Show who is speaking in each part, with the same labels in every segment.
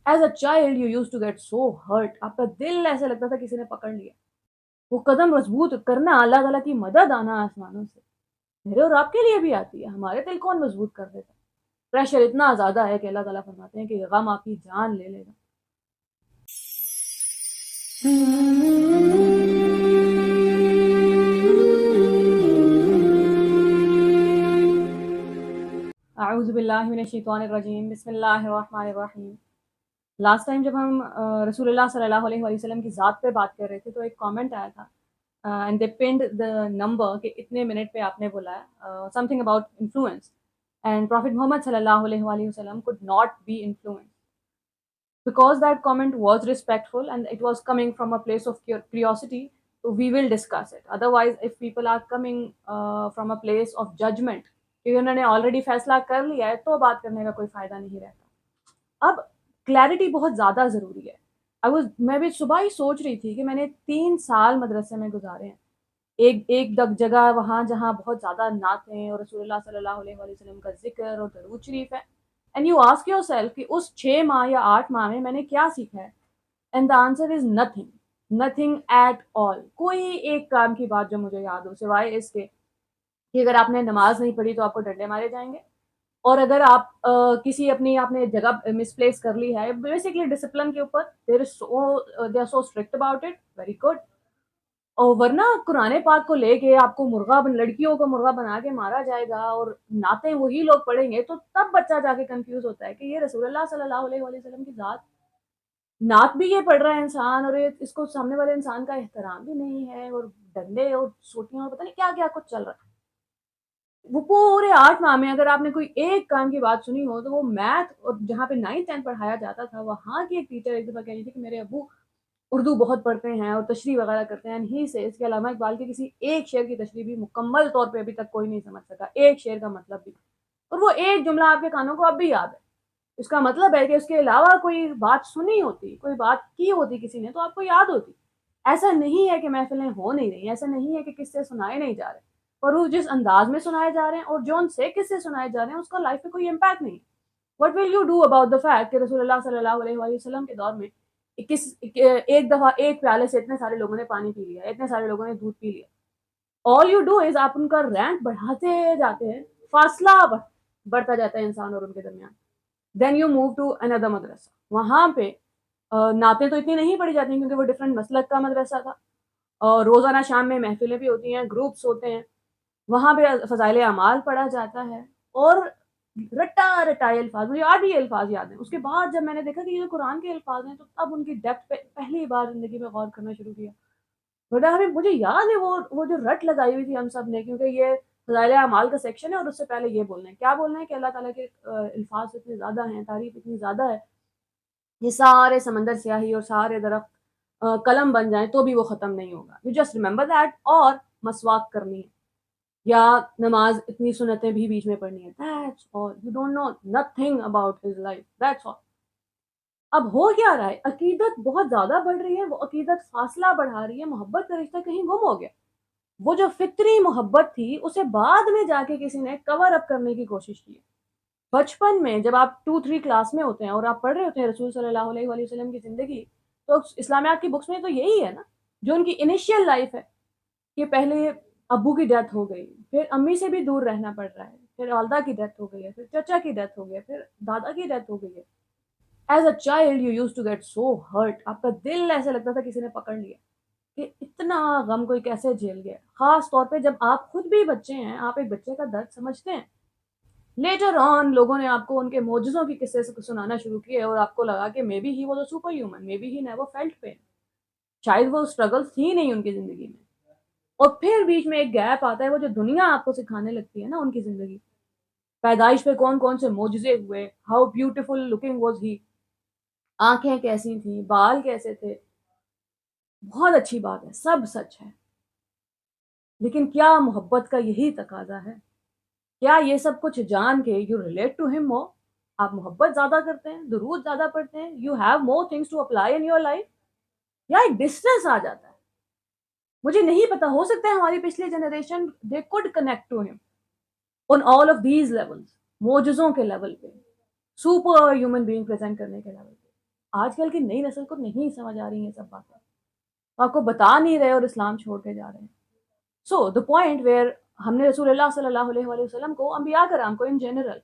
Speaker 1: As a child you used to get so hurt, آپ کا دل ایسے لگتا تھا کسی نے پکڑ لیا. وہ قدم مضبوط کرنا، اللہ تعالیٰ کی مدد آنا آسمانوں سے، میرے اور آپ کے لیے بھی آتی ہے. ہمارے دل کون مضبوط کر دیتا؟ پریشر اتنا زیادہ ہے کہ اللہ تعالیٰ فرماتے ہیں کہ یہ غم آپ کی جان لے لے گا. اعوذ باللہ من الشیطان الرجیم، بسم اللہ الرحمن الرحیم. لاسٹ ٹائم جب ہم رسول اللہ صلی اللہ علیہ وآلہ وسلم کی ذات پہ بات کر رہے تھے تو ایک کامنٹ آیا تھا اینڈ دے پنڈ دا نمبر کہ اتنے منٹ پہ آپ نے بولا something about influence and prophet Muhammad صلی اللہ علیہ وآلہ وسلم could not be influenced. Because that comment was respectful and it was coming from a place of curiosity, so we will discuss it. Otherwise, if people are coming from a place of judgment, کہ انہوں نے already فیصلہ کر لیا ہے تو بات کرنے کا کوئی فائدہ نہیں رہتا. اب کلیئرٹی بہت زیادہ ضروری ہے. میں بھی صبح ہی سوچ رہی تھی کہ میں نے 3 سال مدرسے میں گزارے ہیں، ایک جگہ وہاں جہاں بہت زیادہ نعتیں اور رسول اللہ صلی اللہ علیہ وآلہ وسلم کا ذکر اور درود شریف ہے. And you ask your self کہ اس 6 ماہ یا 8 ماہ میں نے کیا سیکھا ہے؟ And the answer is nothing at all. کوئی ایک کام کی بات جو مجھے یاد ہو سوائے اس کے کہ اگر آپ نے نماز نہیں پڑھی تو آپ کو ڈنڈے مارے جائیں گے، اور اگر آپ کسی اپنی آپ نے جگہ مس پلیس کر لی ہے، بیسکلی ڈسپلن کے اوپر they are so strict about it, very good. اور ورنہ قرآن پاک کو لے کے آپ کو لڑکیوں کو مرغا بنا کے مارا جائے گا اور نعتیں وہی لوگ پڑھیں گے، تو تب بچہ جا کے کنفیوز ہوتا ہے کہ یہ رسول اللہ صلی اللہ علیہ وآلہ وسلم کی ذات، نعت بھی یہ پڑھ رہا ہے انسان، اور اس کو سامنے والے انسان کا احترام بھی نہیں ہے، اور ڈنڈے اور سوٹیاں اور پتہ نہیں کیا کیا کچھ چل رہا ہے. وہ پورے 8 ماہ میں اگر آپ نے کوئی ایک کام کی بات سنی ہو تو وہ میتھ، اور جہاں پہ 9th 10th پڑھایا جاتا تھا وہاں کی ایک ٹیچر ایک دفعہ کہہ رہی تھی کہ میرے ابو اردو بہت پڑھتے ہیں اور تشریح وغیرہ کرتے ہیں. ہی سے اس کے علامہ اقبال کے کسی ایک شعر کی تشریح بھی مکمل طور پہ ابھی تک کوئی نہیں سمجھ سکا، ایک شعر کا مطلب بھی، اور وہ ایک جملہ آپ کے کانوں کو اب بھی یاد ہے. اس کا مطلب ہے کہ اس کے علاوہ کوئی بات سنی ہوتی، کوئی بات کی ہوتی کسی نے، تو آپ کو یاد ہوتی. ایسا نہیں ہے کہ محفلیں ہو نہیں رہی، ایسا نہیں ہے کہ قصے سنائے نہیں جا رہے، اور وہ جس انداز میں سنائے جا رہے ہیں اور جو ان سے قصے سنائے جا رہے ہیں اس کا لائف پہ کوئی امپیکٹ نہیں. What will you do about the fact کہ رسول اللہ صلی اللہ علیہ وآلہ وسلم کے دور میں ایک دفعہ ایک پیالے سے اتنے سارے لوگوں نے پانی پی لیا، اتنے سارے لوگوں نے دودھ پی لیا. آل یو ڈو از آپ ان کا رینک بڑھاتے جاتے ہیں، فاصلہ بڑھتا جاتا ہے انسان اور ان کے درمیان. دین یو موو ٹو اندر مدرسہ، وہاں پہ نعتیں تو اتنی نہیں پڑھی جاتی کیونکہ وہ ڈفرینٹ مسلک کا مدرسہ تھا، اور روزانہ شام میں محفلیں بھی ہوتی ہیں، گروپس ہوتے ہیں، وہاں پہ فضائل اعمال پڑھا جاتا ہے، اور رٹائے الفاظ، مجھے آج بھی یہ الفاظ یاد ہیں. اس کے بعد جب میں نے دیکھا کہ یہ جو قرآن کے الفاظ ہیں تو اب ان کی ڈیپتھ پہ پہلی بار زندگی میں غور کرنا شروع کیا. بٹ ہمیں مجھے یاد ہے وہ جو رٹ لگائی ہوئی تھی ہم سب نے، کیونکہ یہ فضائل اعمال کا سیکشن ہے اور اس سے پہلے یہ بولنا ہے، کیا بولنا ہے کہ اللہ تعالیٰ کے الفاظ اتنے زیادہ ہیں، تعریف اتنی زیادہ ہے، یہ سارے سمندر سیاہی اور سارے درخت قلم بن جائیں تو بھی وہ ختم نہیں ہوگا. You just remember that. اور مسواک کرنی ہے یا نماز اتنی سنتیں بھی بیچ میں پڑھنی ہے. That's all. You don't know nothing about his life. That's all. اب ہو کیا رہا ہے؟ عقیدت بہت زیادہ بڑھ رہی ہے، وہ عقیدت فاصلہ بڑھا رہی ہے، محبت کا رشتہ کہیں گم ہو گیا. وہ جو فطری محبت تھی اسے بعد میں جا کے کسی نے کور اپ کرنے کی کوشش کی. بچپن میں جب آپ 2-3 کلاس میں ہوتے ہیں اور آپ پڑھ رہے ہوتے ہیں رسول صلی اللہ علیہ وآلہ وسلم کی زندگی، تو اسلامیات کی بکس میں تو یہی ہے نا جو ان کی انیشیل لائف ہے، کہ پہلے ابو کی ڈیتھ ہو گئی، پھر امی سے بھی دور رہنا پڑ رہا ہے، پھر والدہ کی ڈیتھ ہو گئی ہے، پھر چچا کی ڈیتھ ہو گئی ہے، پھر دادا کی ڈیتھ ہو گئی ہے. As a child you used to get so hurt, آپ کا دل ایسے لگتا تھا کسی نے پکڑ لیا کہ اتنا غم کوئی کیسے جھیل گیا. خاص طور پہ جب آپ خود بھی بچے ہیں، آپ ایک بچے کا درد سمجھتے ہیں. لیٹر آن لوگوں نے آپ کو ان کے معجزوں کی قصے سنانا شروع کیے اور آپ کو لگا کہ مے بی ہی وہ تو super human, may be he never felt pain, شاید وہ اسٹرگل تھی نہیں ان کی زندگی میں. اور پھر بیچ میں ایک گیپ آتا ہے، وہ جو دنیا آپ کو سکھانے لگتی ہے نا ان کی زندگی، پیدائش پہ کون کون سے معجزے ہوئے، how beautiful looking was he, آنکھیں کیسی تھیں، بال کیسے تھے. بہت اچھی بات ہے، سب سچ ہے، لیکن کیا محبت کا یہی تقاضا ہے؟ کیا یہ سب کچھ جان کے یو ریلیٹ ٹو ہم مور، آپ محبت زیادہ کرتے ہیں، درود زیادہ پڑھتے ہیں، you have more things to apply in your life, یا ایک ڈسٹینس آ جاتا ہے؟ مجھے نہیں پتا، ہو سکتا ہے ہماری پچھلی generation they could connect to ہم on all of these levels, معجزوں کے لیول پہ، سپر ہیومن بینگ پریزنٹ کرنے کے لیول پہ. آج کل کی نئی نسل کو نہیں سمجھ آ رہی ہیں سب باتیں، آپ کو بتا نہیں رہے اور اسلام چھوڑ کے جا رہے ہیں. سو دا پوائنٹ ویئر ہم نے رسول اللہ صلی اللہ علیہ وآلہ وسلم کو، انبیاء کرام کو ان جنرل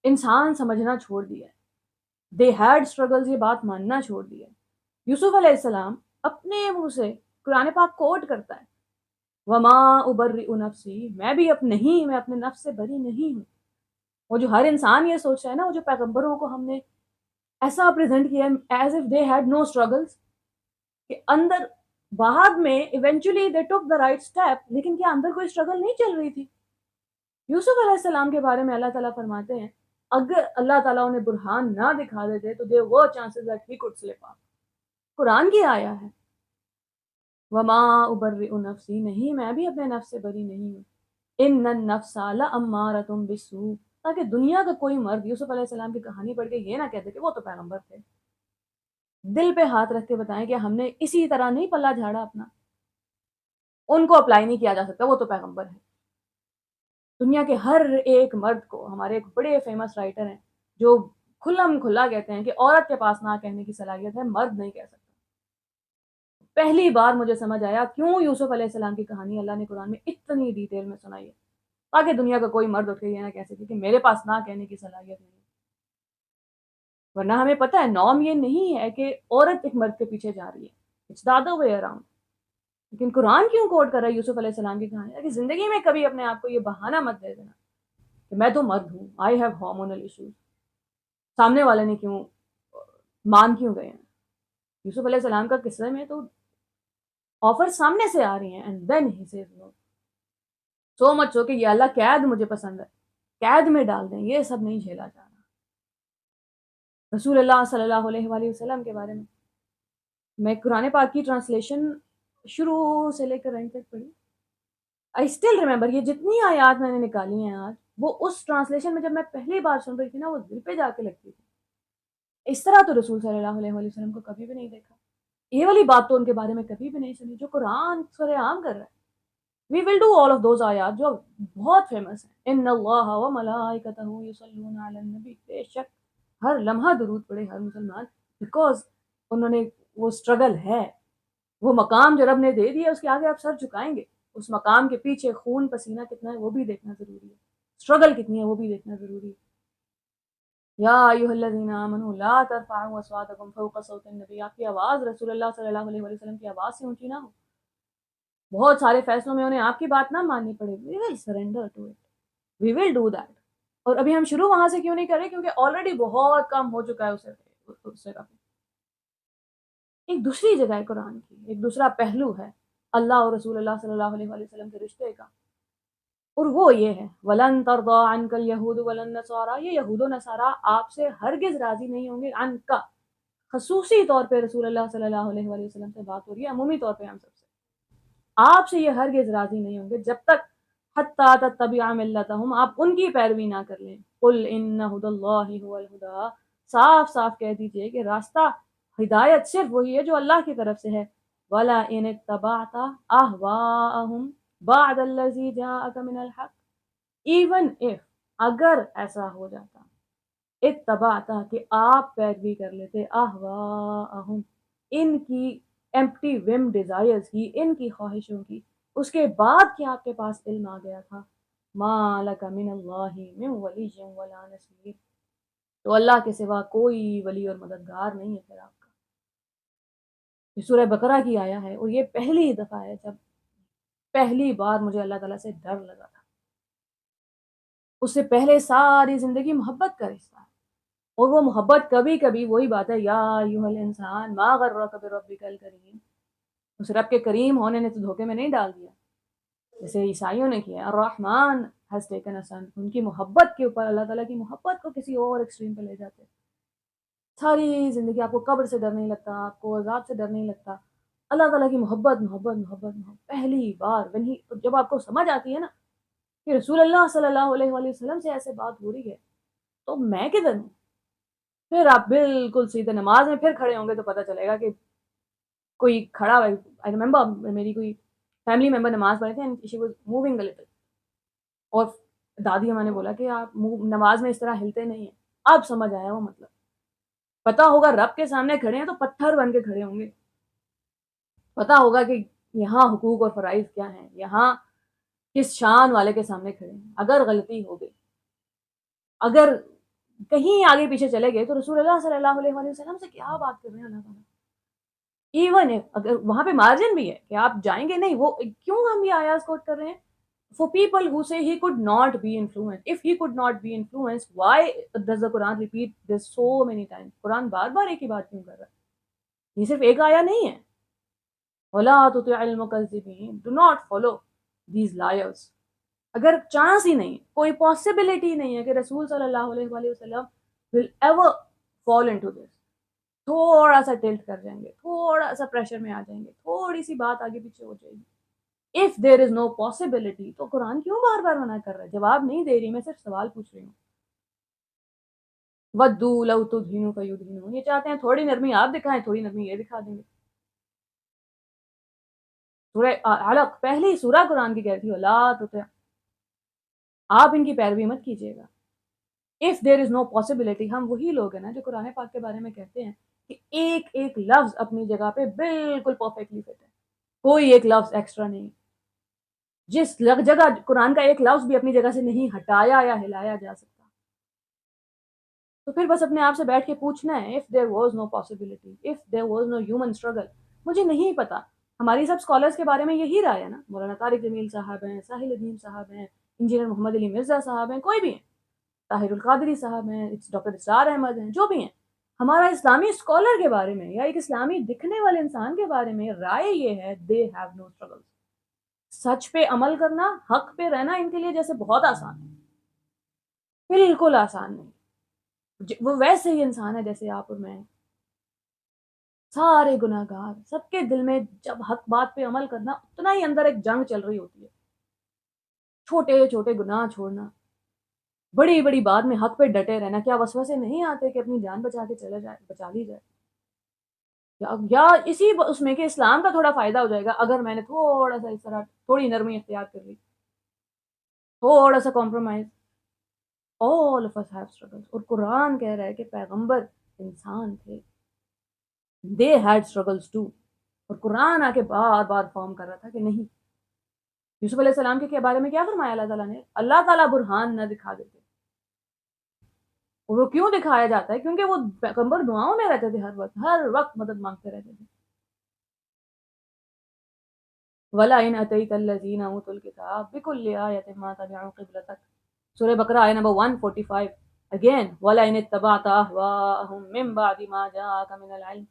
Speaker 1: انسان سمجھنا چھوڑ دیا ہے. دے ہیڈ اسٹرگلز، یہ بات ماننا چھوڑ دیا ہے. یوسف علیہ السلام اپنے منہ سے قرآن پاک کوٹ کرتا ہے، وما ابرئ نفسی، میں بھی میں اپنے نفس سے بری نہیں ہوں. وہ جو ہر انسان یہ سوچ رہا ہے نا، وہ جو پیغمبروں کو ہم نے ایسا پریزنٹ کیا as if they had no struggles, کہ اندر بعد میں eventually they took the right step, لیکن کیا اندر کوئی اسٹرگل نہیں چل رہی تھی؟ یوسف علیہ السلام کے بارے میں اللہ تعالیٰ فرماتے ہیں اگر اللہ تعالیٰ انہیں برہان نہ دکھا دیتے تو there were chances that he could slip up. قرآن کی آیا ہے، وما ابرئ نفسی، نہیں میں بھی اپنے نفس سے بری نہیں ہوں، ان النفس لامارۃ بالسوء، تاکہ دنیا کا کوئی مرد یوسف علیہ السلام کی کہانی پڑھ کے یہ نہ کہتے کہ وہ تو پیغمبر تھے. دل پہ ہاتھ رکھ کے بتائیں کہ ہم نے اسی طرح نہیں پلہ جھاڑا اپنا، ان کو اپلائی نہیں کیا جا سکتا، وہ تو پیغمبر ہے. دنیا کے ہر ایک مرد کو، ہمارے ایک بڑے فیمس رائٹر ہیں جو کھلم کھلا کہتے ہیں کہ عورت کے پاس نہ کہنے کی صلاحیت ہے، مرد نہیں کہہ سکتا. پہلی بار مجھے سمجھ آیا کیوں یوسف علیہ السلام کی کہانی اللہ نے قرآن میں اتنی ڈیٹیل میں سنائی ہے، تاکہ دنیا کا کوئی مرد اٹھ کے یہ نہ کہہ سکے کہ میرے پاس نہ کہنے کی صلاحیت نہیں. ورنہ ہمیں پتہ ہے نارم یہ نہیں ہے کہ عورت ایک مرد کے پیچھے جا رہی ہے، it's the other way around. لیکن قرآن کیوں کوٹ کر رہا ہے یوسف علیہ السلام کی کہانی؟ کہ زندگی میں کبھی اپنے آپ کو یہ بہانہ مت دے دینا کہ میں تو مرد ہوں، آئی ہیو ہارمونل ایشوز. سامنے والے نے کیوں مان کیوں گئے ہیں؟ یوسف علیہ السلام کا قصے میں تو آفر سامنے سے آ رہی ہیں اینڈ دین ہی سیز نو. سو مچ ہو کہ یہ اللہ قید مجھے پسند ہے، قید میں ڈال دیں، یہ سب نہیں جھیلا جا رہا. رسول اللہ صلی اللہ علیہ وآلہ وسلم کے بارے میں قرآن پاک کی ٹرانسلیشن شروع سے لے کر اینڈ تک پڑھی. آئی اسٹل ریمبر، یہ جتنی آیات میں نے نکالی ہیں آج، وہ اس ٹرانسلیشن میں جب میں پہلی بار سن رہی تھی نا، وہ دل پہ جا کے لگتی تھی. اس طرح تو رسول صلی اللہ علیہ وآلہ وسلم کو کبھی بھی نہیں دیکھا، یہ والی بات تو ان کے بارے میں کبھی بھی نہیں سنی جو قرآن سر عام کر رہا ہے. We will do all of those آیات جو بہت فیمس ہیں، ان اللہ و ملائکتہ یصلون علی النبی، بے شک ہر لمحہ درود پڑھے ہر مسلمان، بیکاز انہوں نے وہ اسٹرگل ہے، وہ مقام جو رب نے دے دیا اس کے آگے آپ سر جھکائیں گے. اس مقام کے پیچھے خون پسینہ کتنا ہے وہ بھی دیکھنا ضروری ہے، اسٹرگل کتنی ہے وہ بھی دیکھنا ضروری ہے. یا ایھا الذین آمنوا لا ترفعوا اصواتکم فوق صوت النبی، آپ کی آواز رسول اللہ صلی اللہ علیہ وسلم کی آواز سے اونچی نہ ہو. بہت سارے فیصلوں میں انہیں آپ کی بات نہ ماننی پڑے، we will surrender to it, we will do that. اور ابھی ہم شروع وہاں سے کیوں نہیں کریں؟ کیونکہ آلریڈی بہت کم ہو چکا ہے اس سے کافی. ایک دوسری جگہ ہے قرآن کی، ایک دوسرا پہلو ہے اللہ اور رسول اللہ صلی اللہ علیہ وآلہ وسلم کے رشتے کا، اور وہ یہ ہے وَلَن تَرْضَىٰ عَنْكَ الْيَهُودُ وَلَا النَّصَارَىٰ، یہ یہود و نصارہ آپ سے ہرگز راضی نہیں ہوں گے. عنک، خصوصی طور پہ رسول اللہ صلی اللہ علیہ وآلہ وسلم سے بات ہو رہی ہے، عمومی طور پہ ہم سب سے، آپ سے یہ ہرگز راضی نہیں ہوں گے جب تک حتیٰ تتبع ملتہم، آپ ان کی پیروی نہ کر لیں. قل ان ھدی اللہ ھو الھدیٰ، صاف صاف کہہ دیجئے کہ راستہ، ہدایت صرف وہی ہے جو اللہ کی طرف سے ہے. وَلَئِنِ اتَّبَعْتَ أَهْوَاءَهُمْ بَعْدَ الَّذِي جَاءَكَ مِنَ الْحَقِّ، ایون اف، اگر ایسا ہو جاتا، اتبعتا کہ آپ پیروی کر لیتے، اہواءہم، ان کی ایمپٹی وم ڈیزائرز کی، ان کی خواہشوں کی، اس کے بعد کہ آپ کے پاس علم آ گیا تھا، ما لک من اللہ من ولی ولا نصیر، تو اللہ کے سوا کوئی ولی اور مددگار نہیں ہے پھر آپ کا. یہ سورہ بقرہ کی آیا ہے، اور یہ پہلی دفعہ ہے جب پہلی بار مجھے اللہ تعالیٰ سے ڈر لگا تھا. اس سے پہلے ساری زندگی محبت کا رشتہ ہے، اور وہ محبت کبھی کبھی وہی بات ہے، یا ایھا الانسان ما غرک بربک الکریم، اس رب کے کریم ہونے نے تو دھوکے میں نہیں ڈال دیا جیسے عیسائیوں نے کیا. الرحمن ہیز ٹیکن اے سن، ان کی محبت کے اوپر اللہ تعالیٰ کی محبت کو کسی اور ایکسٹریم پہ لے جاتے. ساری زندگی آپ کو قبر سے ڈر نہیں لگتا، آپ کو عذاب سے ڈر نہیں لگتا، اللہ تعالیٰ کی محبت محبت محبت محبت. پہلی بار جب آپ کو سمجھ آتی ہے نا کہ رسول اللہ صلی اللہ علیہ وآلہ وسلم سے ایسے بات ہو رہی ہے تو میں کدھر ہوں، پھر آپ بالکل سیدھے نماز میں پھر کھڑے ہوں گے تو پتہ چلے گا کہ کوئی کھڑا ہے. آئی ریممبر میری کوئی فیملی ممبر نماز پڑھے تھے and she was moving a little, اور دادی اماں نے بولا کہ آپ نماز میں اس طرح ہلتے نہیں ہیں. اب سمجھ آیا وہ مطلب پتا ہوگا رب کے سامنے کھڑے ہیں تو پتھر بن کے کھڑے ہوں گے. پتا ہوگا کہ یہاں حقوق اور فرائض کیا ہیں, یہاں کس شان والے کے سامنے کھڑے ہیں. اگر غلطی ہو گئی, اگر کہیں آگے پیچھے چلے گئے, تو رسول اللہ صلی اللہ علیہ وسلم سے کیا بات کر رہے ہیں اللہ تعالیٰ. ایون اگر وہاں پہ مارجن بھی ہے کہ آپ جائیں گے نہیں, وہ کیوں ہم یہ آیات کوٹ کر رہے ہیں؟ For people who say he could not be influenced, if he could not be influenced, why does the Quran repeat this so many times? قرآن بار بار ایک ہی بات کیوں کر رہا ہے؟ یہ صرف ایک آیا نہیں ہے. وَلَا تُطِعِ الْمُكَذِّبِينَ, do not follow these liars. اگر چانس ہی نہیں, کوئی پاسبلٹی نہیں ہے کہ رسول صلی اللہ علیہ وآلہ وسلم will ever fall into this, تھوڑا سا ٹلٹ کر جائیں گے, تھوڑا سا پریشر میں آ جائیں گے, تھوڑی سی بات آگے پیچھے ہو جائے گی, if there is no possibility, تو قرآن کیوں بار بار منع کر رہا ہے؟ جواب نہیں دے رہی, میں صرف سوال پوچھ رہی ہوں. وَدُّوا لَوْ تُدْهِنُ فَيُدْهِنُونَ, یہ چاہتے ہیں تھوڑی نرمی آپ دکھائیں, تھوڑی نرمی یہ دکھا دیں گے. سورہ علق پہلی سورہ قرآن کی کہتی ہے لا تطع, آپ ان کی پیروی مت کیجیے گا. if there is no possibility, ہم وہی لوگ ہیں نا جو قرآن پاک کے بارے میں کہتے ہیں کہ ایک ایک لفظ اپنی جگہ پہ بالکل پرفیکٹلی فٹ ہے, کوئی ایک لفظ ایکسٹرا نہیں. جس جگہ قرآن کا ایک لفظ بھی اپنی جگہ سے نہیں ہٹایا یا ہلایا جا سکتا, تو پھر بس اپنے آپ سے بیٹھ کے پوچھنا ہے, if there was no possibility, if there was no human struggle. مجھے نہیں پتا, ہماری سب اسکالرس کے بارے میں یہی رائے ہے نا, مولانا طارق جمیل صاحب ہیں, ساحل ندیم صاحب ہیں, انجینئر محمد علی مرزا صاحب ہیں, کوئی بھی ہیں, طاہر القادری صاحب ہیں, ڈاکٹر اسرار احمد ہیں, جو بھی ہیں, ہمارا اسلامی اسکالر کے بارے میں یا ایک اسلامی دکھنے والے انسان کے بارے میں رائے یہ ہے, they have no struggles. سچ پہ عمل کرنا, حق پہ رہنا ان کے لیے جیسے بہت آسان ہے, بالکل آسان نہیں. وہ ویسے ہی انسان ہے جیسے آپ اور میں, سارے گناہ گار. سب کے دل میں جب حق بات پہ عمل کرنا, اتنا ہی اندر ایک جنگ چل رہی ہوتی ہے. چھوٹے چھوٹے گناہ چھوڑنا, بڑی بڑی بات میں حق پہ ڈٹے رہنا. کیا وسوسے نہیں آتے کہ اپنی جان بچا کے چلے جائے, بچا لی جائے, یا اسی اس میں کہ اسلام کا تھوڑا فائدہ ہو جائے گا اگر میں نے تھوڑا سا اس طرح تھوڑی نرمی اختیار کر لی, تھوڑا سا compromise. all of us have struggles. اور قرآن کہہ رہا ہے کہ پیغمبر انسان تھے, they had struggles too. اور قرآن آ کے بار بار فارم کر رہا تھا کہ نہیں. یوسف علیہ السلام کے بارے میں کیا فرمایا اللہ تعالیٰ نے؟ اللہ تعالیٰ برہان نہ دکھا دیتے. اور وہ کیوں دکھایا جاتا ہے؟ کیونکہ وہ پیغمبر دعاؤں میں رہتے تھے, ہر وقت مدد مانگتے رہتے تھے. وَلَئِنْ أَتَيْتَ الَّذِينَ أُوتُوا الْكِتَابَ بِكُلِّ آيَةٍ مَا تَبِعُوا قِبْلَتَكَ. سورہ بقرہ آیہ نمبر 145. Again, وَلَئِنِ اتَّبَعْتَ أَهْوَاءَهُم مِّن بَعْدِ مَا جَاءَكَ مِنَ الْعِلْمِ.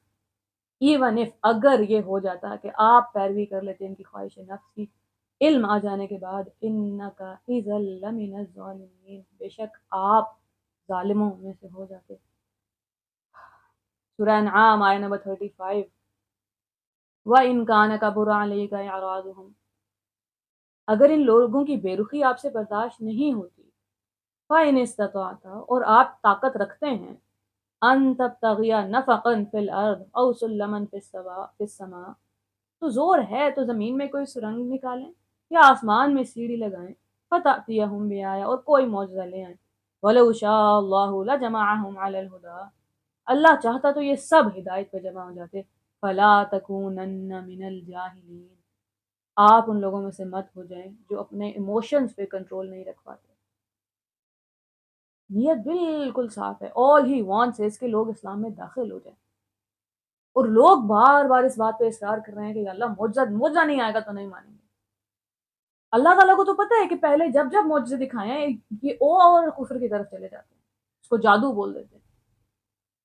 Speaker 1: ایون اف, اگر یہ ہو جاتا کہ آپ پیروی کر لیتے ان کی خواہش نفس کی, علم آ جانے کے بعد, اِنَّكَ إِذًا لَّمِنَ الظَّالِمِينَ, بے شک آپ ظالموں میں سے ہو جاتے. سورہ انعام آیہ نمبر 35. وَإِن كَانَ كَبُرَ عَلَيْكَ إِعْرَاضُهُمْ, اگر ان لوگوں کی بے رخی آپ سے برداشت نہیں ہوتی, فَإِنِ اسْتَطَعْتَ, اور آپ طاقت رکھتے ہیں, ان تبتغی نفقا فی الارض او سلما فی السماء, تو زور ہے تو زمین میں کوئی سرنگ نکالیں یا آسمان میں سیڑھی لگائیں, فتأتیہم بآیہ, اور کوئی معجزہ لے آئیں. وَلَوْ شَاءَ اللَّهُ لَجَمَعَهُمْ عَلَى الْهُدَى, اللہ چاہتا تو یہ سب ہدایت پہ جمع ہو جاتے. فَلَا تَكُونَنَّ مِنَ الْجَاهِلِينَ, آپ ان لوگوں میں سے مت ہو جائیں جو اپنے ایموشنز پہ کنٹرول نہیں رکھ پاتے. نیت بالکل صاف ہے. all he wants is کہ لوگ اسلام میں داخل ہو جائیں. اور لوگ بار بار اس بات پہ اصرار کر رہے ہیں کہ اللہ معجزہ نہیں آئے گا تو نہیں مانیں گے. اللہ تعالیٰ کو تو پتہ ہے کہ پہلے جب جب معجزے دکھائے ہیں یہ اور کفر کی طرف چلے جاتے ہیں, اس کو جادو بول دیتے ہیں.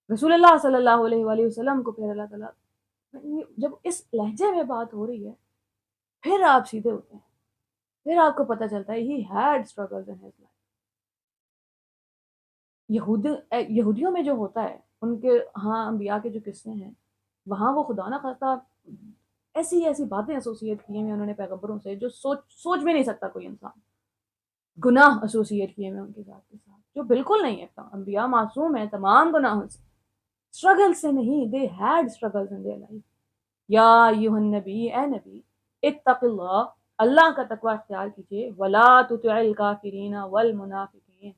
Speaker 1: رسول اللہ صلی اللہ علیہ وآلہ وسلم کو پھر اللہ تعالیٰ جب اس لہجے میں بات ہو رہی ہے, پھر آپ سیدھے ہوتے ہیں, پھر آپ کو پتہ چلتا ہے he had struggles in his life. یہودیوں میں جو ہوتا ہے, ان کے ہاں انبیاء کے جو قصے ہیں, وہاں وہ خدا نہ خواستہ ایسی ایسی باتیں ایسوسیٹ کی ہیں انہوں نے پیغمبروں سے جو سوچ بھی نہیں سکتا کوئی انسان. گناہ ایسوسیٹ کیے ہیں ان کے ساتھ جو بالکل نہیں ہے. انبیاء معصوم ہیں تمام گناہوں سے, اسٹرگل سے نہیں. they had struggles in their life. یا ایھا النبی, اے نبی, اتق اللہ, اللہ کا تقوی اختیار کیجیے. ولا تطع الکافرین والمنافقین,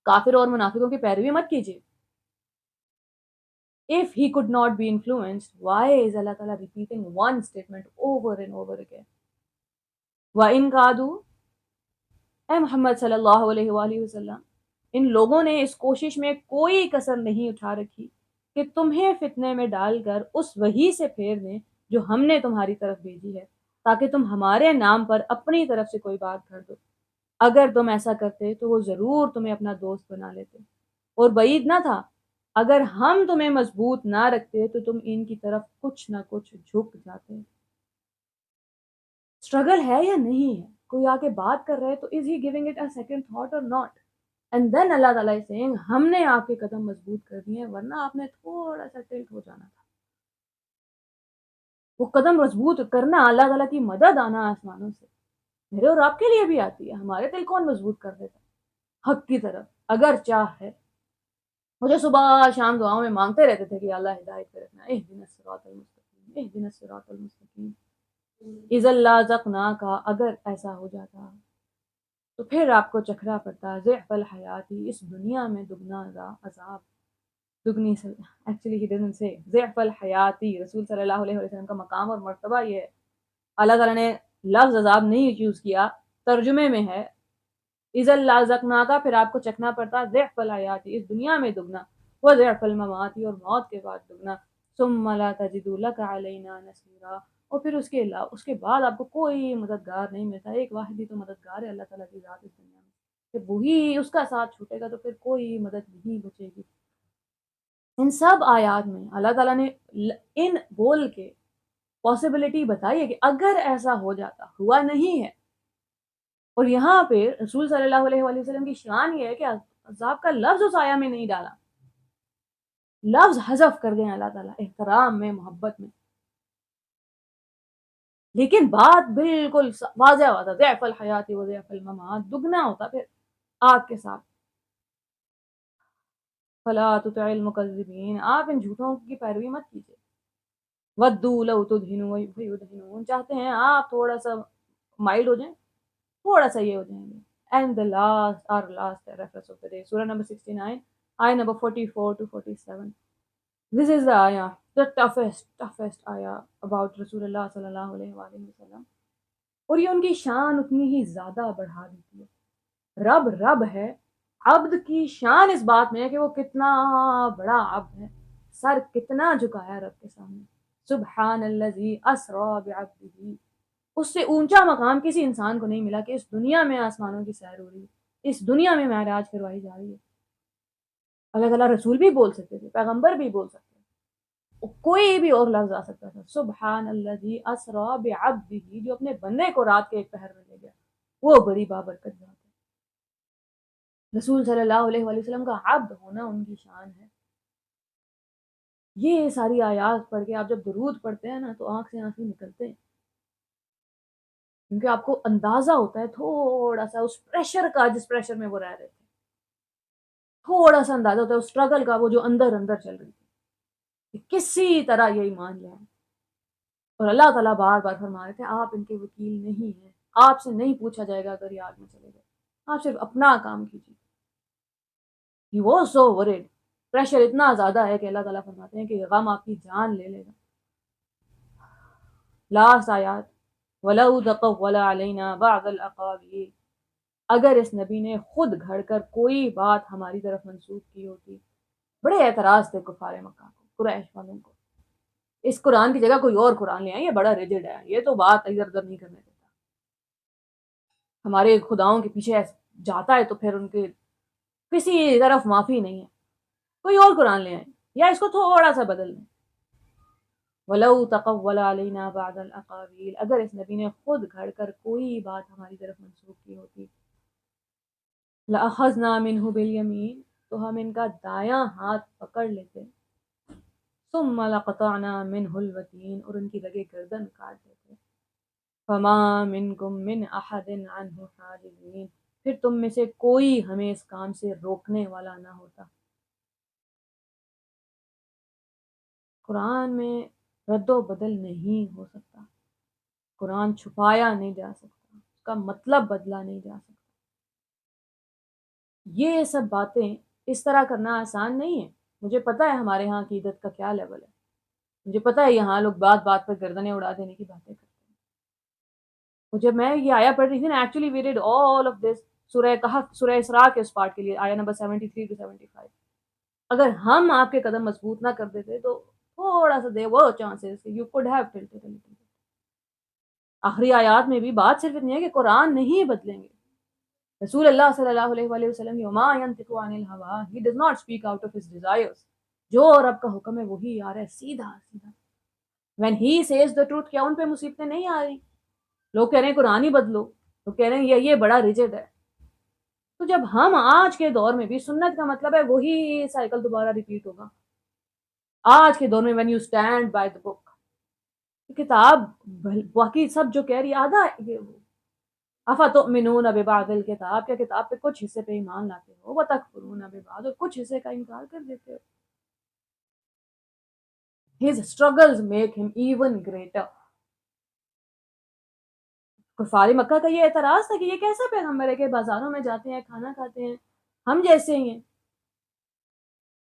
Speaker 1: کافر اور منافقوں کی پیروی مت کیجیے. If he could not be influenced, why is Allah Ta'ala repeating one statement over and over again? وَإِن قَادُوا اے محمد صلی اللہ علیہ وآلہ وسلم، ان لوگوں نے اس کوشش میں کوئی کسر نہیں اٹھا رکھی کہ تمہیں فتنے میں ڈال کر اس وحی سے پھیر دیں جو ہم نے تمہاری طرف بھیجی ہے، تاکہ تم ہمارے نام پر اپنی طرف سے کوئی بات کر دو۔ اگر تم ایسا کرتے تو وہ ضرور تمہیں اپنا دوست بنا لیتے، اور بعید نہ تھا اگر ہم تمہیں مضبوط نہ رکھتے تو تم ان کی طرف کچھ نہ کچھ جھک جاتے۔ اسٹرگل ہے یا نہیں ہے؟ کوئی آ کے بات کر رہا ہے تو is he giving it a second thought اور ناٹ؟ اینڈ دین اللہ تعالیٰ از سیئنگ ہم نے آپ کے قدم مضبوط کر دیے ہیں، ورنہ آپ نے تھوڑا سا ٹلٹ ہو جانا تھا۔ وہ قدم مضبوط کرنا، اللہ تعالیٰ کی مدد آنا آسمانوں سے میرے اور آپ کے لیے بھی آتی ہے۔ ہمارے دل کون مضبوط کر دیتا حق کی طرف؟ اگر چاہ ہے، مجھے صبح شام دعاؤں میں مانگتے رہتے تھے کہ اللہ ہدایت پہ رکھنا، اہدنا الصراط المستقیم، اہدنا الصراط المستقیم۔ اذا لازقناک، اگر ایسا ہو جاتا تو پھر آپ کو چکھنا پڑتا ضعف الحیاتی، اس دنیا میں دگنا عذاب، دگنی ایکچولی ہی ڈزنٹ سے ضعف الحیاتی۔ رسول صلی اللہ علیہ وسلم کا مقام اور مرتبہ یہ ہے، اللہ تعالیٰ نے لفظ عذاب نہیں یوز کیا، ترجمے میں ہے اذا لازقناک، پھر آپ کو چکھنا پڑتا ضعف الحیاتی، اس دنیا میں دگنا، وہ ضعف المماتی، اور موت کے بعد دگنا، ثم لا تجد لک علینا نصیرا، اور پھر اس کے بعد آپ کو کوئی مددگار نہیں ملتا۔ ایک واحد ہی تو مددگار ہے اللہ تعالیٰ کی ذات اس دنیا میں، کہ وہی اس کا ساتھ چھوٹے گا تو پھر کوئی مدد نہیں بچے گی۔ ان سب آیات میں اللہ تعالیٰ نے ان بول کے پاسبلٹی بتائی ہے کہ اگر ایسا ہو جاتا، ہوا نہیں ہے۔ اور یہاں پہ رسول صلی اللہ علیہ وآلہ وسلم کی شان یہ ہے کہ عذاب کا لفظ اس آیا میں نہیں ڈالا، لفظ حذف کر دیں اللہ تعالیٰ احترام میں، محبت میں، لیکن بات بالکل واضح ہوتا، ضعف الحیات و ضعف الممات، دگنا ہوتا پھر آگ کے ساتھ۔ فلا تطع المکذبین، آپ ان جھوٹوں کی پیروی مت کیجیے۔ ودوا لو تدہنوا فیدہنون، چاہتے ہیں آپ تھوڑا سا مائلڈ ہو جائیں، تھوڑا سا یہ ہو جائیں گے۔ And the last our last reference of the day، سورہ نمبر 69 آیہ number 44 to 47۔ This is the ayah, the toughest ayah about رسول اللہ صلی اللہ علیہ وآلہ وسلم، اور یہ ان کی شان اتنی ہی زیادہ بڑھا دیتی ہے۔ رب رب ہے، عبد کی شان اس بات میں ہے کہ وہ کتنا بڑا عبد ہے، سر کتنا جھکایا رب کے سامنے۔ سبحان الذی اسری بعبدہ، اس سے اونچا مقام کسی انسان کو نہیں ملا کہ اس دنیا میں آسمانوں کی سیر ہو رہی ہے، اس دنیا میں معراج کروائی جا رہی ہے۔ اللہ تعالیٰ رسول بھی بول سکتے تھے، پیغمبر بھی بول سکتے تھے، کوئی بھی اور لفظ آ سکتا تھا۔ سبحان الذی اسری بعبدہ، جو اپنے بندے کو رات کے ایک پہر میں لے گیا، وہ بڑی بابرکت بات ہے۔ رسول صلی اللہ علیہ وآلہ وسلم کا عبد ہونا ان کی شان ہے۔ یہ ساری آیات پڑھ کے آپ جب درود پڑھتے ہیں نا تو آنکھ سے آنسو نکلتے ہیں، کیونکہ آپ کو اندازہ ہوتا ہے تھوڑا سا اس پریشر کا، جس پریشر میں وہ رہ رہے تھے، تھوڑا سا اندازہ ہوتا ہے اس اسٹرگل کا، وہ جو اندر اندر چل رہی تھی کہ کسی طرح یہ ایمان لے آئیں۔ اور اللہ تعالیٰ بار بار فرما رہے تھے آپ ان کے وکیل نہیں ہیں، آپ سے نہیں پوچھا جائے گا اگر یہ آگ میں چلے گئے، آپ صرف اپنا کام کیجیے۔ He was so worried، pressure اتنا زیادہ ہے کہ اللہ تعالیٰ فرماتے ہیں کہ یہ غم آپ کی جان لے لے گا۔ لاسٹ آیات، وَلَوْ تَقَوَّلَ عَلَيْنَا بَعْضَ الْأَقَاوِيلِ، اگر اس نبی نے خود گھڑ کر کوئی بات ہماری طرف منسوخ کی ہوتی۔ بڑے اعتراض تھے کفار مکہ کو، قریش والوں کو، اس قرآن کی جگہ کوئی اور قرآن لے آئیں، یہ بڑا ریجڈ ہے، یہ تو بات ادھر ادھر نہیں کرنے دیتا، ہمارے خداؤں کے پیچھے جاتا ہے تو پھر ان کے کسی طرف معافی نہیں ہے، کوئی اور قرآن لے آئیں یا اس کو تھوڑا سا بدل دیں۔ وَلَوْ تَقَوَّلَ عَلَيْنَا بَعْضَ الْأَقَاوِيلِ، اگر اس نبی نے خود گھڑ کر کوئی بات ہماری طرف منسوخ کی ہوتی، لَأَخَذْنَا مِنْهُ بِالْيَمِينِ، تو ہم ان کا دایاں ہاتھ پکڑ لیتے، ثُمَّ لَقَطَعْنَا مِنْهُ الْوَتِينَ، اور ان کی رگے گردن کاٹ دیتے۔ فَمَا مِنْكُمْ مِنْ أَحَدٍ عَنْهُ حَاجِزِينَ، پھر تم میں سے کوئی ہمیں اس کام سے روکنے والا نہ ہوتا۔ قرآن میں رد و بدل نہیں ہو سکتا، قرآن چھپایا نہیں جا سکتا، اس کا مطلب بدلا نہیں جا سکتا۔ یہ سب باتیں اس طرح کرنا آسان نہیں ہے، مجھے پتہ ہے ہمارے ہاں عقیدت کا کیا لیول ہے، مجھے پتہ ہے یہاں لوگ بات بات پر گردنیں اڑا دینے کی باتیں کرتے ہیں. اور جب میں یہ آیا پڑھ رہی تھی نا، actually we read all of this سورہ کہف، سورہ اسراء کے اس پارٹ کے لیے، آیا نمبر 73 to 75. اگر ہم آپ کے قدم مضبوط نہ کر دیتے تو تھوڑا سا دے وہ chances you could have tilted a little. آخری آیات میں بھی بات صرف اتنی ہے کہ قرآن نہیں بدلیں گے. رسول اللہ صلی اللہ علیہ وآلہ وسلم وما ينطق عن الهوى, he does not speak out of his desires. جو رب کا حکم ہے وہی آ رہا ہے سیدھا سیدھا. when he says the truth, کیا ان پہ مصیبتیں نہیں آ رہی؟ لوگ کہہ رہے ہیں قرآن ہی بدلو، لوگ کہہ رہے ہیں یہ بڑا ریجڈ ہے. تو جب ہم آج کے دور میں بھی سنت کا مطلب ہے وہی سائیکل دوبارہ ریپیٹ ہوگا. آج کے دور میں when you stand by the book, کتاب باقی سب جو کہہ رہی آدھا افتؤمنون ببعض الکتاب، کیا کتاب پہ کچھ حصے پہ ایمان لاتے ہو، وتکفرون ببعض، اور کچھ حصے کا انکار کر دیتے ہو. His struggles make him even greater. کفار مکہ کا یہ اعتراض تھا کہ یہ کیسا پیغمبر ہے کہ بازاروں میں جاتے ہیں، کھانا کھاتے ہیں، ہم جیسے ہی ہیں.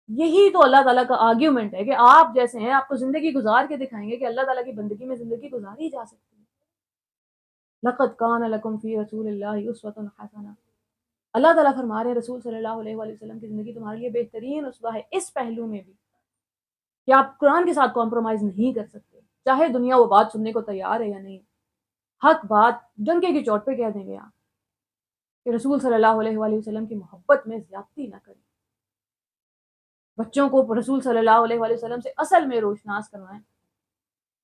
Speaker 1: یہی تو اللہ تعالیٰ کا آرگیومنٹ ہے کہ آپ جیسے ہیں، آپ کو زندگی گزار کے دکھائیں گے کہ اللہ تعالیٰ کی بندگی میں زندگی گزاری جا سکتی ہے. لقد کان لکم فی رسول اللہ اسوۃ حسنہ. اللہ تعالیٰ فرما رہے ہیں رسول صلی اللہ علیہ وآلہ وسلم کی زندگی تمہارے لیے بہترین اسوہ ہے اس پہلو میں بھی کہ آپ قرآن کے ساتھ کمپرومائز نہیں کر سکتے، چاہے دنیا وہ بات سننے کو تیار ہے یا نہیں. حق بات ڈنکے کی چوٹ پہ کہہ دیں گے آپ کہ رسول صلی اللہ علیہ وآلہ وسلم کی محبت میں زیادتی نہ کریں. بچوں کو رسول صلی اللہ علیہ وآلہ وسلم سے اصل میں روشناس کروائیں.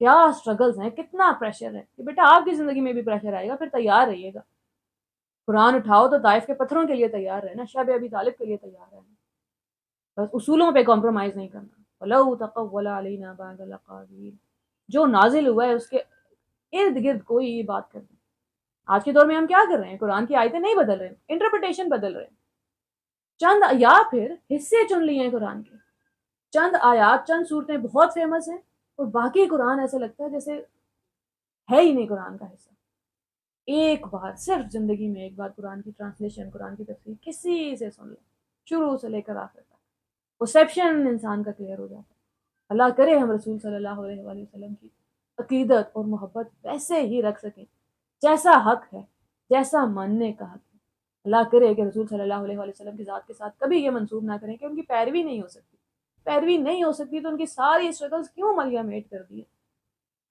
Speaker 1: کیا اسٹرگلز ہیں، کتنا پریشر ہے کہ بیٹا آپ کی زندگی میں بھی پریشر آئے گا، پھر تیار رہیے گا. قرآن اٹھاؤ تو طائف کے پتھروں کے لیے تیار رہنا، شب ابی طالب کے لیے تیار رہنا، بس اصولوں پہ کمپرومائز نہیں کرنا. وَلَوْ تَقَوَّلَ عَلَيْنَا بَعْضَ الْأَقَاوِيلِ، جو نازل ہوا ہے اس کے ارد گرد کوئی یہ بات کر دیں. آج کے دور میں ہم کیا کر رہے ہیں؟ قرآن کی آیتیں نہیں بدل رہے ہیں، انٹرپریٹیشن بدل رہے ہیں. چند یا پھر حصے چن لیے ہیں قرآن کے، چند آیات چند صورتیں بہت فیمس ہیں اور باقی قرآن ایسا لگتا ہے جیسے ہے ہی نہیں قرآن کا حصہ. ایک بار صرف زندگی میں ایک بار قرآن کی ٹرانسلیشن، قرآن کی تفسیر کسی سے سن لیں، شروع سے لے کر آخر تک، پرسیپشن انسان کا کلیئر ہو جاتا ہے. اللہ کرے ہم رسول صلی اللہ علیہ وآلہ وسلم کی عقیدت اور محبت ویسے ہی رکھ سکیں جیسا حق ہے، جیسا ماننے کا حق ہے. اللہ کرے کہ رسول صلی اللہ علیہ وآلہ وسلم کی ذات کے ساتھ کبھی یہ منسوب نہ کریں کہ ان کی پیروی نہیں ہو سکتی. پیروی نہیں ہو سکتی تو ان کی ساری اسٹرگلز کیوں ملیامیٹ کر دی ہے.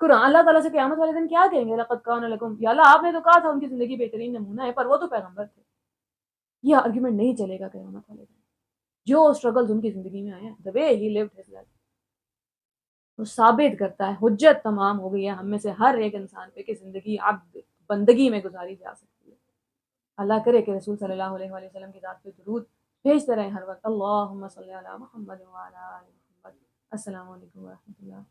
Speaker 1: قرآن اللہ تعالیٰ سے قیامت والے دن کیا کہیں گے؟ لقد کان لکم، یا اللہ آپ نے تو کہا تھا ان کی زندگی بہترین نمونہ ہے، پر وہ تو پیغمبر تھے. یہ آرگیومنٹ نہیں چلے گا قیامت والے دن. جو اسٹرگلز ان کی زندگی میں آئے ہیں، the way he lived his life، وہ ثابت کرتا ہے، حجت تمام ہو گئی ہے ہم میں سے ہر ایک انسان پہ کہ زندگی عبد بندگی میں گزاری جا سکتی ہے. اللہ کرے کہ رسول صلی اللہ علیہ وآلہ وسلم کی ذات پہ درود بھیجتے رہیں ہر وقت. اللہم صلی علی محمد وعلی آل محمد. السلام علیکم ورحمۃ اللہ.